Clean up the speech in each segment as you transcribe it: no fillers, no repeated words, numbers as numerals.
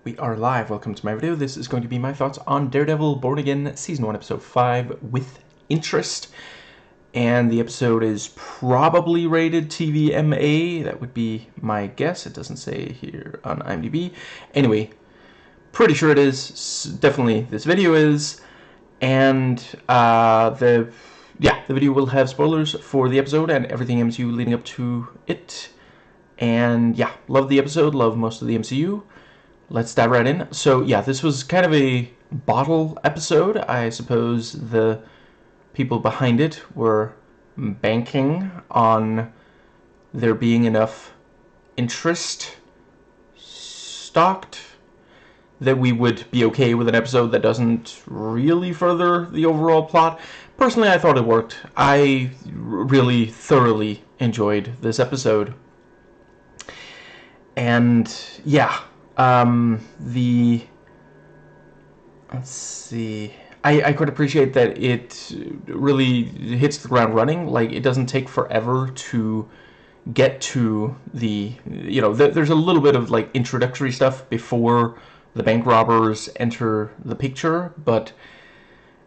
We are live. Welcome to my video. This is going to be my thoughts on Daredevil Born Again Season 1 Episode 5 with interest. And the episode is probably rated TVMA. That would be my guess. It doesn't say here on IMDb. Anyway, pretty sure it is. Definitely this video is. And the video will have spoilers for the episode and everything MCU leading up to it. And yeah, love the episode, love most of the MCU. Let's dive right in. So yeah, this was kind of a bottle episode. I suppose the people behind it were banking on there being enough interest stocked that we would be okay with an episode that doesn't really further the overall plot. Personally, I thought it worked. I really thoroughly enjoyed this episode. And yeah, let's see, I could appreciate that it really hits the ground running. Like, it doesn't take forever to get to the, there's a little bit of like introductory stuff before the bank robbers enter the picture, but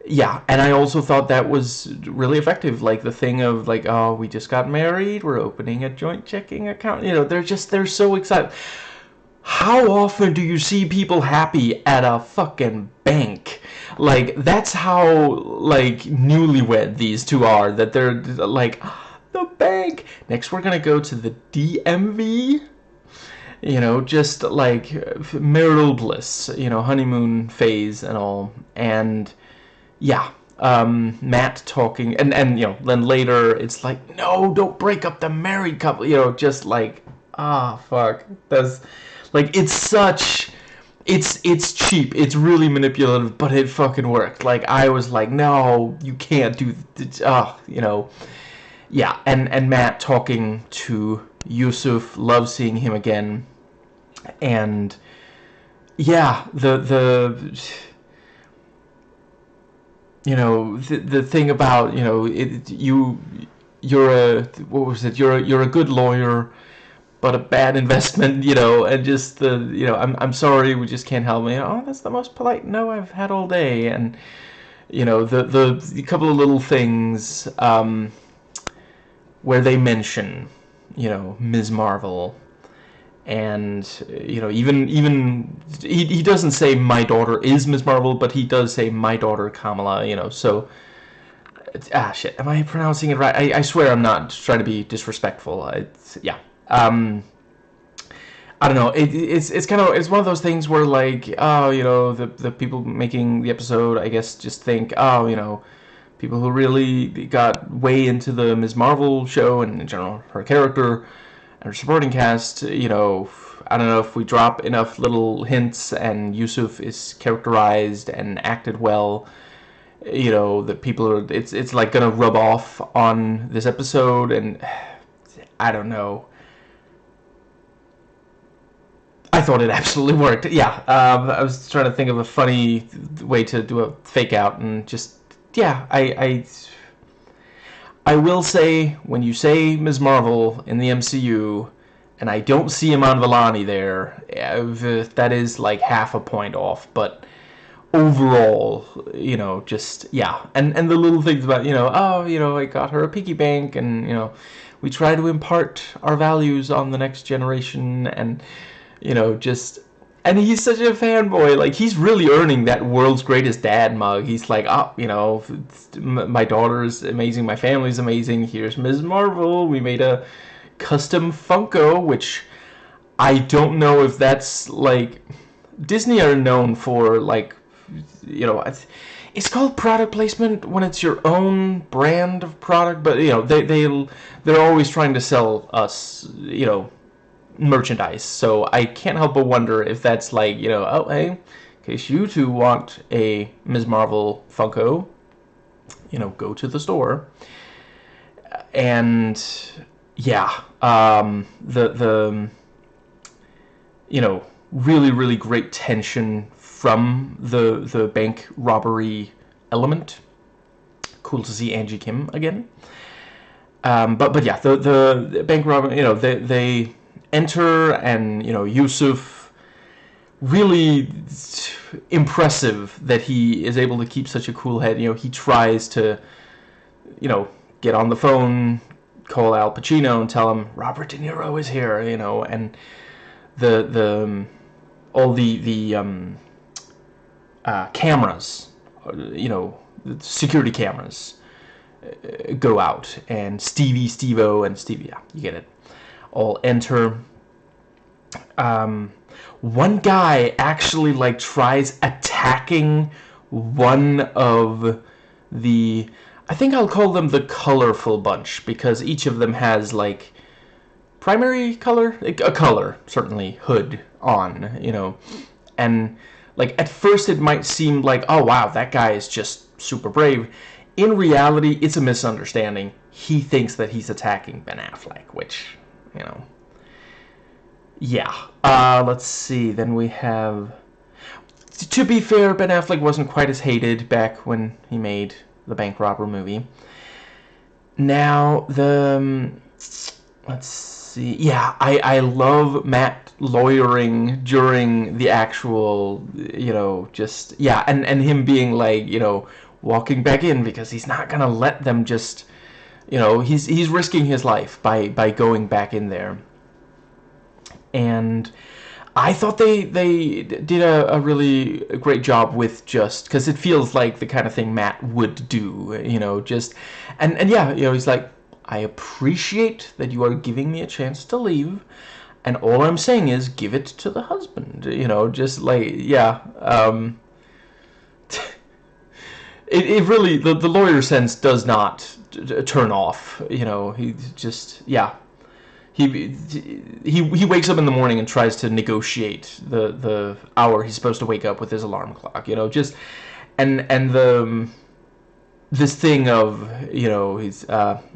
yeah, and I also thought that was really effective. Like the thing of like, oh, we just got married, we're opening a joint checking account. They're so excited. How often do you see people happy at a fucking bank? Like, that's how, like, newlywed these two are. That they're, like, the bank. Next, we're gonna go to the DMV. Just, like, marital bliss. Honeymoon phase and all. And, yeah. Matt talking. And then later, it's like, no, don't break up the married couple. Just, like, fuck. That's... Like, it's cheap, it's really manipulative, but it fucking worked. Like, I was like, no, you can't do this, yeah, and Matt talking to Yusuf, love seeing him again, and, yeah, the thing about, you're a good lawyer, but a bad investment, and just the, I'm sorry, we just can't help me. Oh, that's the most polite no I've had all day. And, the couple of little things, where they mention, Ms. Marvel. And, even, he doesn't say my daughter is Ms. Marvel, but he does say my daughter Kamala, so, shit, am I pronouncing it right? I swear I'm not trying to be disrespectful. Yeah. I don't know. It's kind of, it's one of those things where, like, oh, the people making the episode, I guess, just think, oh, people who really got way into the Ms. Marvel show and in general her character and her supporting cast, I don't know if we drop enough little hints and Yusuf is characterized and acted well, that people are, it's like gonna rub off on this episode, and I don't know. I thought it absolutely worked. Yeah, I was trying to think of a funny way to do a fake out, and just, yeah, I will say, when you say Ms. Marvel in the MCU, and I don't see Iman Vellani there, that is like half a point off, but overall, just, yeah, and the little things about, oh, I got her a piggy bank, and, we try to impart our values on the next generation, and, just, and he's such a fanboy. Like, he's really earning that world's greatest dad mug. He's like, oh, my daughter's amazing, my family's amazing, here's Ms. Marvel, we made a custom Funko, which I don't know if that's, like, Disney are known for, like, it's called product placement when it's your own brand of product, but, they're always trying to sell us, merchandise, so I can't help but wonder if that's like, oh, hey, in case you two want a Ms. Marvel Funko, go to the store. And yeah, the really, really great tension from the bank robbery element. Cool to see Angie Kim again. But yeah, the bank robbery, they enter, and Yusuf really impressive that he is able to keep such a cool head. He tries to, get on the phone, call Al Pacino and tell him Robert De Niro is here, and the all the cameras, the security cameras go out, and Steve-O, and Stevie, yeah, you get it, all enter. One guy actually tries attacking one of the, I think I'll call them the colorful bunch, because each of them has primary color, a color, certainly, hood on, and at first it might seem oh wow, that guy is just super brave. In reality, it's a misunderstanding. He thinks that he's attacking Ben Affleck, which, yeah. Let's see. Then we have... To be fair, Ben Affleck wasn't quite as hated back when he made the bank robber movie. Now, let's see. Yeah, I love Matt lawyering during the actual, just... Yeah, and him being walking back in, because he's not gonna let them just... he's risking his life by going back in there. And I thought they did a really great job with, just because it feels like the kind of thing Matt would do, just, and yeah, he's I appreciate that you are giving me a chance to leave, and all I'm saying is give it to the husband, just yeah. It really, the lawyer sense does not turn off, he just, yeah. He wakes up in the morning and tries to negotiate the hour he's supposed to wake up with his alarm clock, just, and this thing of, he's,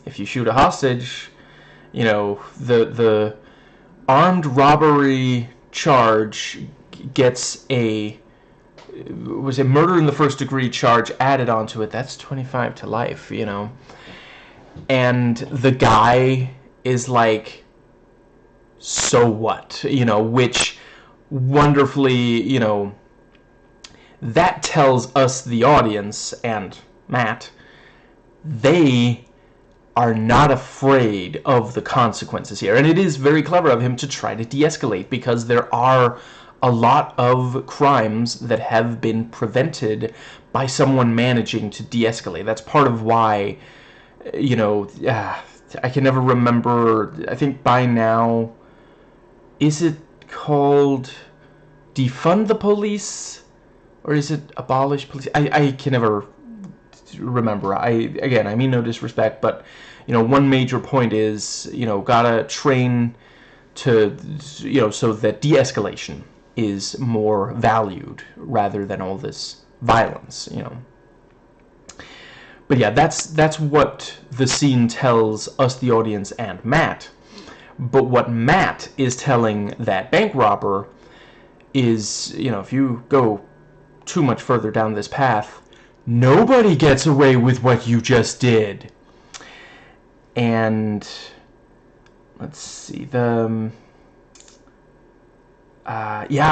if you shoot a hostage, the armed robbery charge gets a murder in the first degree charge added onto it. That's 25 to life, and the guy is so what, which wonderfully, that tells us, the audience, and Matt, they are not afraid of the consequences here. And it is very clever of him to try to de-escalate, because there are a lot of crimes that have been prevented by someone managing to de-escalate. That's part of why, I can never remember, I think by now, is it called defund the police, or is it abolish police? I can never remember. I mean no disrespect, but one major point is gotta train to so that de-escalation is more valued rather than all this violence. But yeah, that's what the scene tells us, the audience, and Matt. But what Matt is telling that bank robber is, if you go too much further down this path, nobody gets away with what you just did. And let's see, yeah,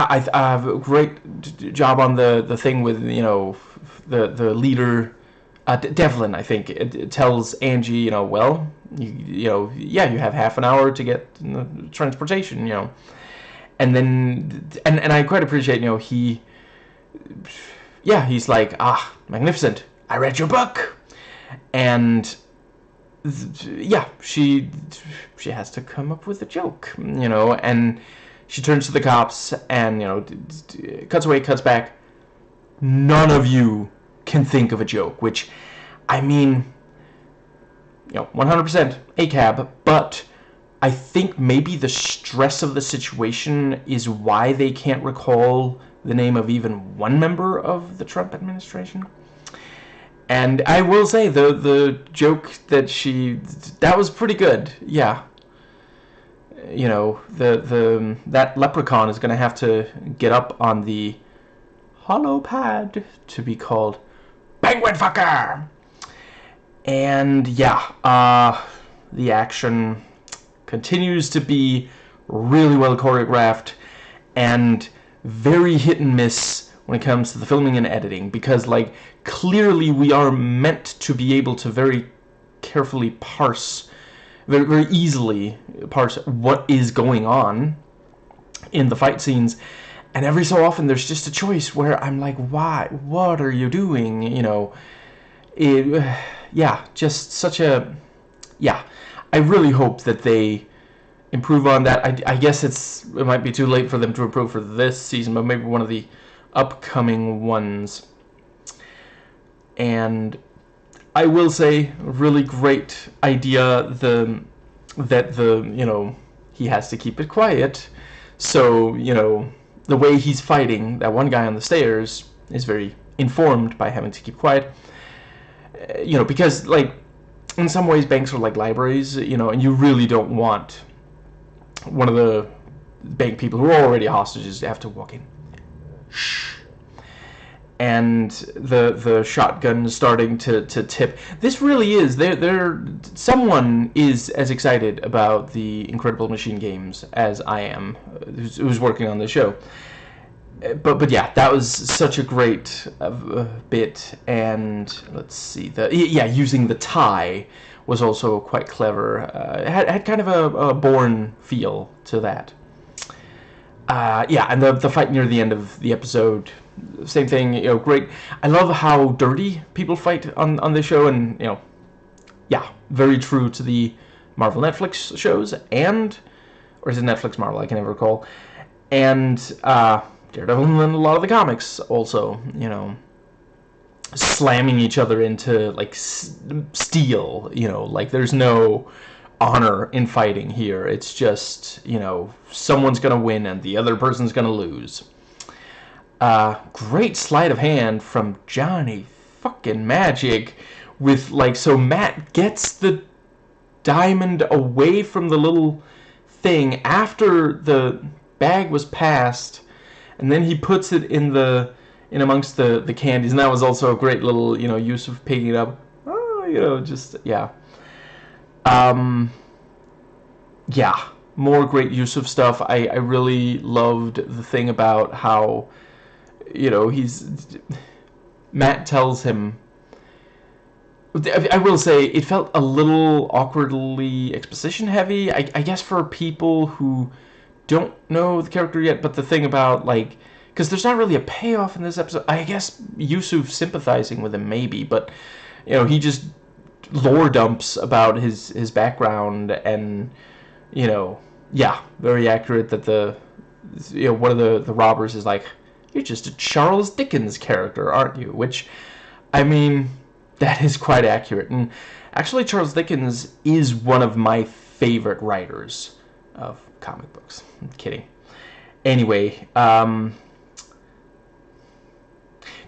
I have a great job on the thing with, the leader, Devlin, I think, it tells Angie, well, yeah, you have half an hour to get transportation, and then, and I quite appreciate, he's magnificent, I read your book, and yeah, she has to come up with a joke, and she turns to the cops and, cuts away, cuts back. None of you can think of a joke, which, I mean, 100% ACAB, but I think maybe the stress of the situation is why they can't recall the name of even one member of the Trump administration. And I will say, the joke that was pretty good, yeah. That leprechaun is going to have to get up on the hollow pad to be called Penguin Fucker. And yeah, the action continues to be really well choreographed, and very hit and miss when it comes to the filming and editing, because like clearly we are meant to be able to very carefully parse, very, very easily parse what is going on in the fight scenes, and every so often there's just a choice where I'm like, why, what are you doing, you know? Yeah, just such a, yeah, I really hope that they improve on that. I guess it might be too late for them to improve for this season, but maybe one of the upcoming ones. And I will say, really great idea, that you know, he has to keep it quiet, so, you know, the way he's fighting that one guy on the stairs is very informed by having to keep quiet. You know, because, like, in some ways banks are like libraries, you know, and you really don't want one of the bank people who are already hostages to have to walk in. Shh. And the shotgun starting to tip. This really is, someone is as excited about the Incredible Machine games as I am, who's working on the show. But yeah, that was such a great bit. And let's see, using the tie was also quite clever. Had kind of a Bourne feel to that. Yeah, and the fight near the end of the episode, same thing, you know, great. I love how dirty people fight on this show, and, you know, yeah, very true to the Marvel Netflix shows, or is it Netflix Marvel? I can never recall. And Daredevil and a lot of the comics also, you know, slamming each other into, like, steel, you know, like there's no honor in fighting here. It's just, you know, someone's gonna win and the other person's gonna lose. Great sleight of hand from Johnny fucking Magic with, like, so Matt gets the diamond away from the little thing after the bag was passed, and then he puts it in amongst the candies, and that was also a great little, you know, use of picking it up. Oh, you know, just, yeah. Yeah, more great use of stuff. I really loved the thing about how, you know, Matt tells him, I will say, it felt a little awkwardly exposition heavy, I guess, for people who don't know the character yet, but the thing about, like, because there's not really a payoff in this episode. I guess Yusuf sympathizing with him, maybe, but, you know, he just lore dumps about his background, and, you know, yeah, very accurate that you know, one of the robbers is like, you're just a Charles Dickens character, aren't you? Which, I mean, that is quite accurate. And actually, Charles Dickens is one of my favorite writers of comic books. I'm kidding. Anyway,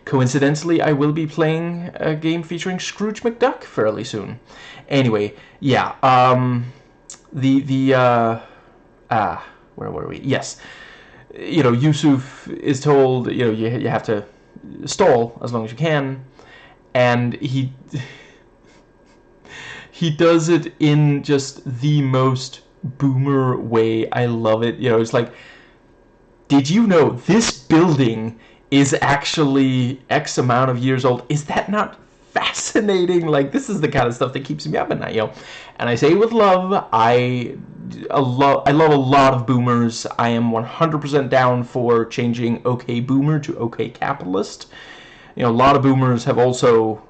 coincidentally, I will be playing a game featuring Scrooge McDuck fairly soon. Anyway, yeah, where were we? Yes. You know, Yusuf is told, you know, you have to stall as long as you can, and he does it in just the most boomer way. I love it. You know, it's like, did you know this building is actually X amount of years old? Is that not fascinating? Like, this is the kind of stuff that keeps me up at night, you know. And I say with love, I love a lot of boomers. I am 100% down for changing OK Boomer to OK Capitalist. You know, a lot of boomers have also,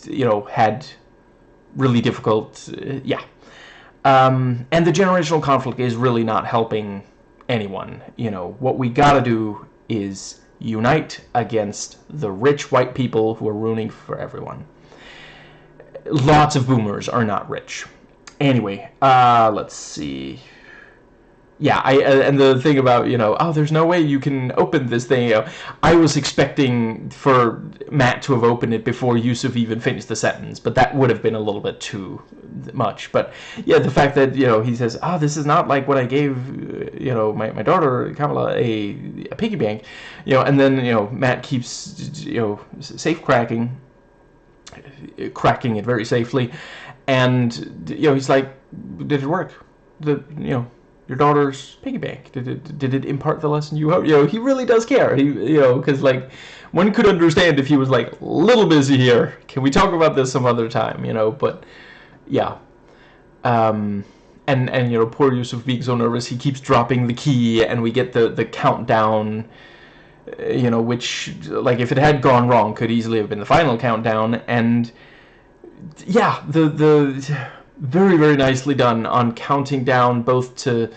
you know, had really difficult, yeah. And the generational conflict is really not helping anyone. You know, what we gotta do is unite against the rich white people who are ruining for everyone. Lots of boomers are not rich. Anyway, let's see. Yeah, and the thing about, you know, oh, there's no way you can open this thing. You know, I was expecting for Matt to have opened it before Yusuf even finished the sentence, but that would have been a little bit too much. But yeah, the fact that, you know, he says, oh, this is not like when I gave, you know, my daughter Kamala a piggy bank, you know, and then, you know, Matt keeps, you know, cracking it very safely, and, you know, he's like, did it work? You know, your daughter's piggy bank? Did it impart the lesson you hope? He really does care. Because like one could understand if he was like a little busy here. Can we talk about this some other time? But yeah. And poor Yusuf being so nervous, he keeps dropping the key, and we get the countdown. Which, like, if it had gone wrong, could easily have been the final countdown. And yeah, the very, very nicely done on counting down both to,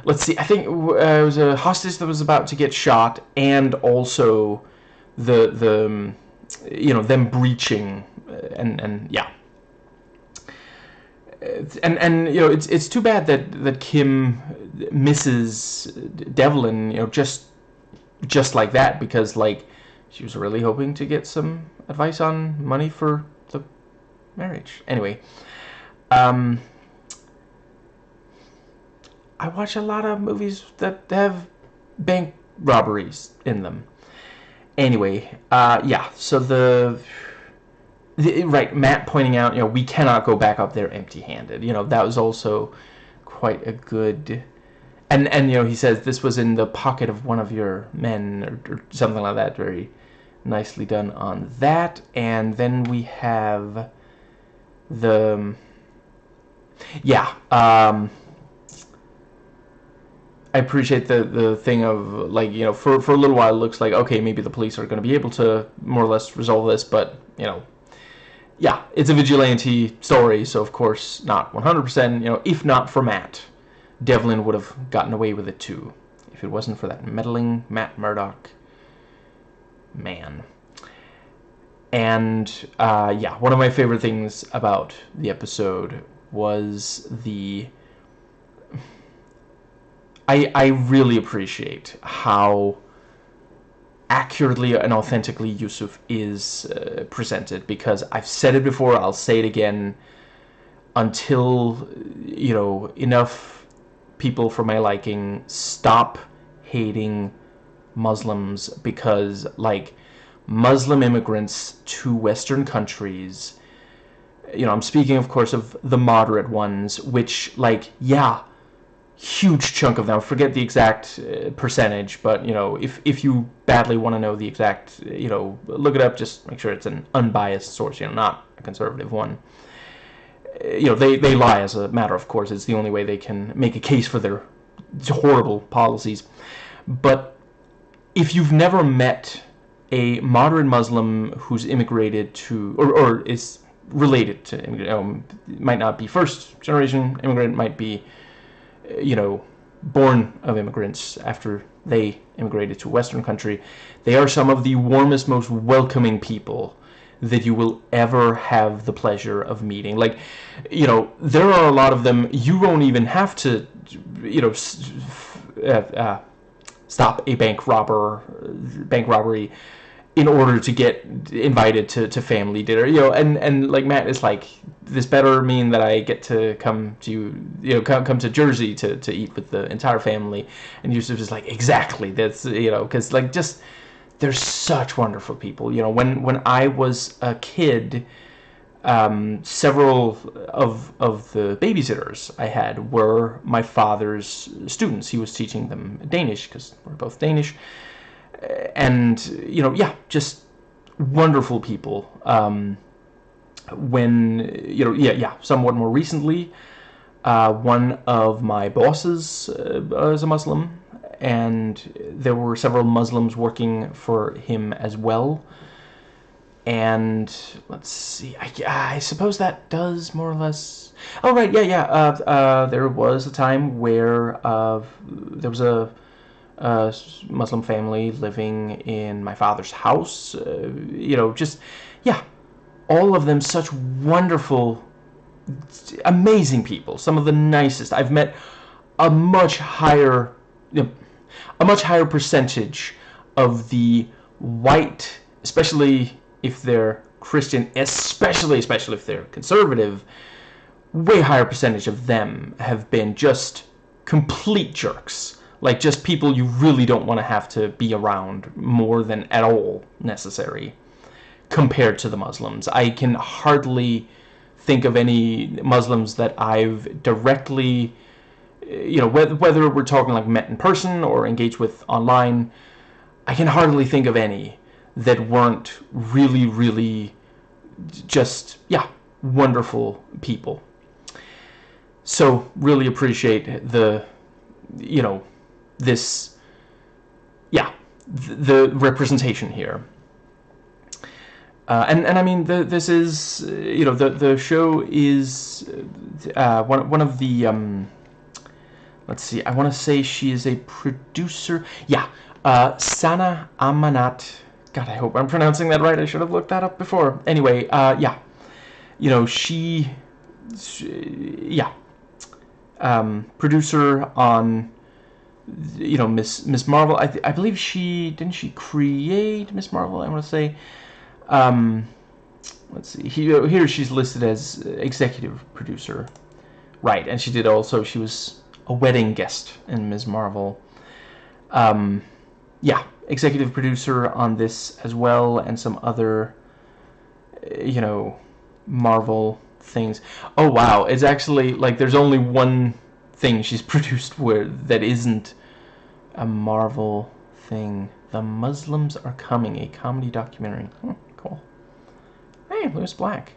let's see, I think it was a hostage that was about to get shot, and also the them breaching, and yeah. And it's too bad that Kim misses Devlin, just like that, because like she was really hoping to get some advice on money for the marriage. Anyway, I watch a lot of movies that have bank robberies in them. Anyway, yeah, so right, Matt pointing out, we cannot go back up there empty-handed. That was also quite a good... And he says this was in the pocket of one of your men, or something like that. Very nicely done on that. And then we have the... Yeah, I appreciate the thing of, like, for a little while it looks like, okay, maybe the police are going to be able to more or less resolve this, but, yeah, it's a vigilante story, so of course not 100%, if not for Matt, Devlin would have gotten away with it too, if it wasn't for that meddling Matt Murdock man. And, yeah, one of my favorite things about the episode was I really appreciate how accurately and authentically Yusuf is presented, because I've said it before, I'll say it again, until, enough people for my liking stop hating Muslims, because, like, Muslim immigrants to Western countries, I'm speaking, of course, of the moderate ones, which, like, yeah, huge chunk of them, I forget the exact percentage, but, if you badly want to know the exact, look it up, just make sure it's an unbiased source, not a conservative one. They lie as a matter of course. It's the only way they can make a case for their horrible policies. But if you've never met a moderate Muslim who's immigrated to, or is related to, might not be first generation immigrant, might be, born of immigrants after they immigrated to a Western country, they are some of the warmest, most welcoming people that you will ever have the pleasure of meeting. Like, there are a lot of them, you won't even have to, stop a bank robbery in order to get invited to family dinner, and like Matt is like, this better mean that I get to come to come to Jersey to eat with the entire family. And Yusuf is like, exactly, that's, because like, just, they're such wonderful people. When I was a kid, several of the babysitters I had were my father's students. He was teaching them Danish, because we're both Danish. And, yeah, just wonderful people. When, somewhat more recently, one of my bosses is a Muslim, and there were several Muslims working for him as well. And let's see, I suppose that does more or less... Oh, right, yeah. There was a time where there was a Muslim family living in my father's house. Just, yeah, all of them such wonderful, amazing people. Some of the nicest. I've met a much higher percentage of the white, especially if they're Christian, especially if they're conservative, way higher percentage of them have been just complete jerks. Like, just people you really don't want to have to be around more than at all necessary, compared to the Muslims. I can hardly think of any Muslims that I've directly you know, whether we're talking like met in person or engaged with online, I can hardly think of any that weren't really, really just, yeah, wonderful people. So really appreciate the, you know, this, yeah, the representation here. And I mean, this is, you know, the show is one of the, let's see, I want to say she is a producer. Yeah, Sana Amanat. God, I hope I'm pronouncing that right. I should have looked that up before. Anyway, yeah, you know, yeah, producer on, you know, Miss Marvel. I believe didn't she create Miss Marvel? I want to say. Let's see. Here she's listed as executive producer, right? And she was a wedding guest in Ms. Marvel. Yeah, executive producer on this as well, and some other, you know, Marvel things. Oh wow, it's actually like there's only one thing she's produced that isn't a Marvel thing. The Muslims Are Coming, a comedy documentary. Cool. Hey, Lewis Black.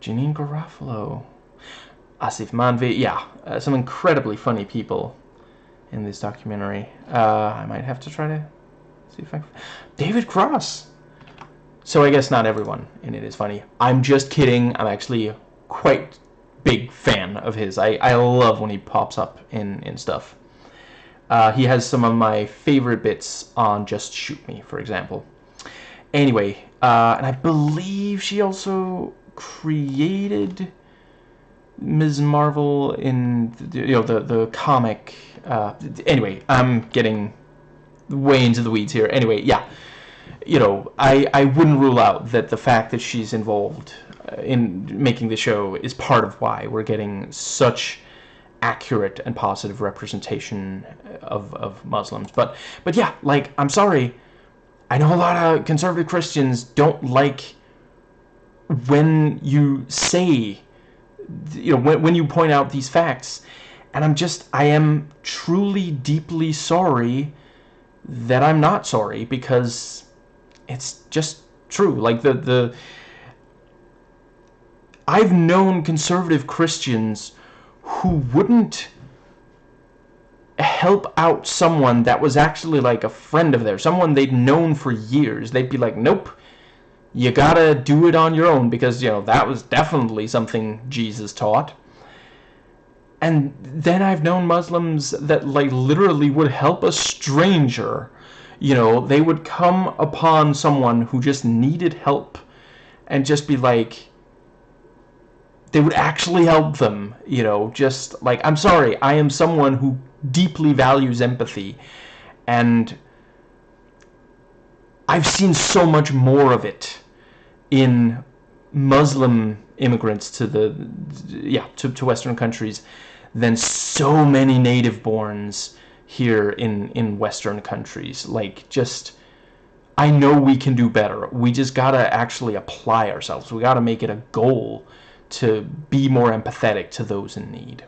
Janine Garofalo. Asif Manvi. Yeah, some incredibly funny people in this documentary. I might have to try to see if I... David Cross. So I guess not everyone in it is funny. I'm just kidding. I'm actually quite big fan of his. I love when he pops up in stuff. He has some of my favorite bits on Just Shoot Me, for example. Anyway, and I believe she also created Ms. Marvel in, you know, the comic. Anyway, I'm getting way into the weeds here. Anyway, yeah, you know, I wouldn't rule out that the fact that she's involved in making the show is part of why we're getting such accurate and positive representation of Muslims. But yeah, like, I'm sorry, I know a lot of conservative Christians don't like when you say, you know, when you point out these facts, and I am truly deeply sorry that I'm not sorry, because it's just true. Like, I've known conservative Christians who wouldn't help out someone that was actually like a friend of theirs, someone they'd known for years. They'd be like, nope, you gotta do it on your own, because, you know, that was definitely something Jesus taught. And then I've known Muslims that, like, literally would help a stranger. You know, they would come upon someone who just needed help and just be like, they would actually help them, you know, just like, I'm sorry, I am someone who deeply values empathy, and I've seen so much more of it in Muslim immigrants to to Western countries than so many native-borns here in Western countries. Like, just, I know we can do better. We just gotta actually apply ourselves. We gotta make it a goal to be more empathetic to those in need.